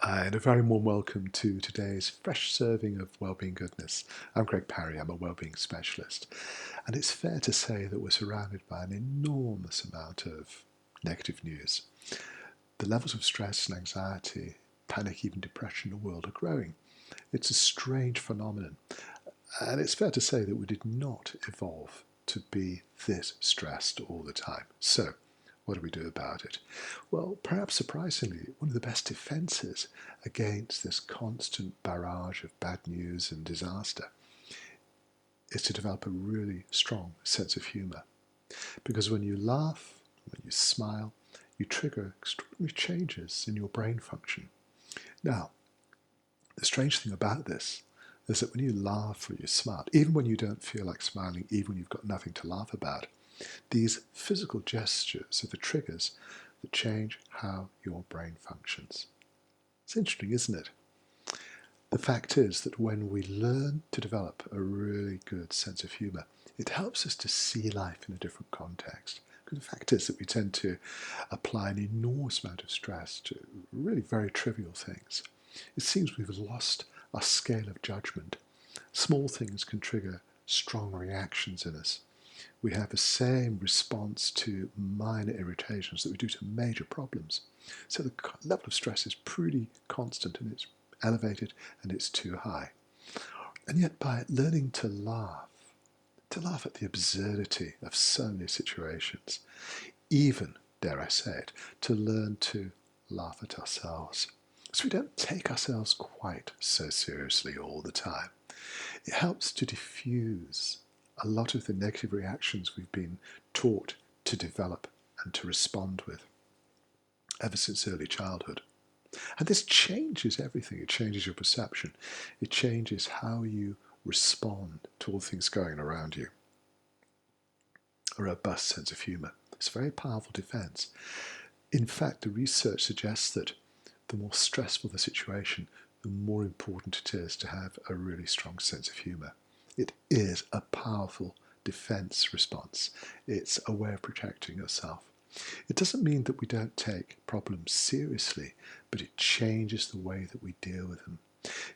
Hi, and a very warm welcome to today's fresh serving of wellbeing goodness. I'm Greg Parry, I'm a wellbeing specialist, and it's fair to say that we're surrounded by an enormous amount of negative news. The levels of stress and anxiety, panic, even depression in the world are growing. It's a strange phenomenon, and it's fair to say that we did not evolve to be this stressed all the time. So, what do we do about it? Well, perhaps surprisingly, one of the best defenses against this constant barrage of bad news and disaster is to develop a really strong sense of humour. Because when you laugh, when you smile, you trigger extraordinary changes in your brain function. Now, the strange thing about this is that when you laugh or you smile, even when you don't feel like smiling, even when you've got nothing to laugh about, these physical gestures are the triggers that change how your brain functions. It's interesting, isn't it? The fact is that when we learn to develop a really good sense of humour, it helps us to see life in a different context. Because the fact is that we tend to apply an enormous amount of stress to really very trivial things. It seems we've lost our scale of judgment. Small things can trigger strong reactions in us. We have the same response to minor irritations that we do to major problems. So the level of stress is pretty constant, and it's elevated and it's too high. And yet by learning to laugh at the absurdity of so many situations, even, dare I say it, to learn to laugh at ourselves, so we don't take ourselves quite so seriously all the time. It helps to diffuse a lot of the negative reactions we've been taught to develop and to respond with ever since early childhood. And this changes everything. It changes your perception. It changes how you respond to all things going around you. A robust sense of humour. It's a very powerful defence. In fact, the research suggests that the more stressful the situation, the more important it is to have a really strong sense of humour. It is a powerful defence response. It's a way of protecting yourself. It doesn't mean that we don't take problems seriously, but it changes the way that we deal with them.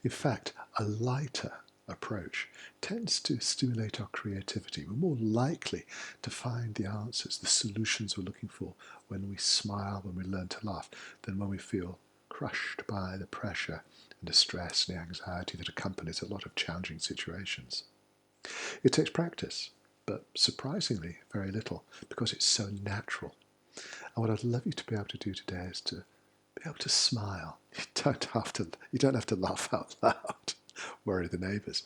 In fact, a lighter approach tends to stimulate our creativity. We're more likely to find the answers, the solutions we're looking for when we smile, when we learn to laugh, than when we feel crushed by the pressure and the stress and the anxiety that accompanies a lot of challenging situations. It takes practice, but surprisingly very little, because it's so natural. And what I'd love you to be able to do today is to be able to smile. You don't have to laugh out loud, worry the neighbours.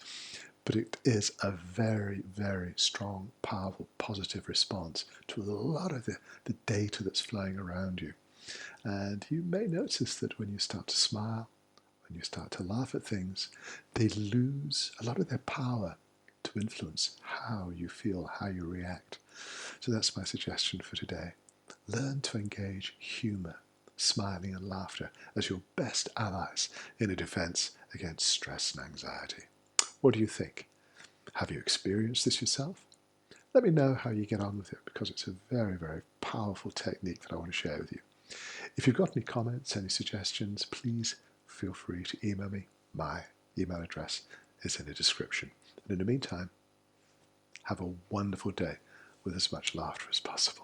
But it is a very, very strong, powerful, positive response to a lot of the data that's flowing around you. And you may notice that when you start to smile, when you start to laugh at things, they lose a lot of their power to influence how you feel, how you react. So that's my suggestion for today. Learn to engage humour, smiling and laughter as your best allies in a defence against stress and anxiety. What do you think? Have you experienced this yourself? Let me know how you get on with it, because it's a very, very powerful technique that I want to share with you. If you've got any comments, any suggestions, please feel free to email me. My email address is in the description. And in the meantime, have a wonderful day with as much laughter as possible.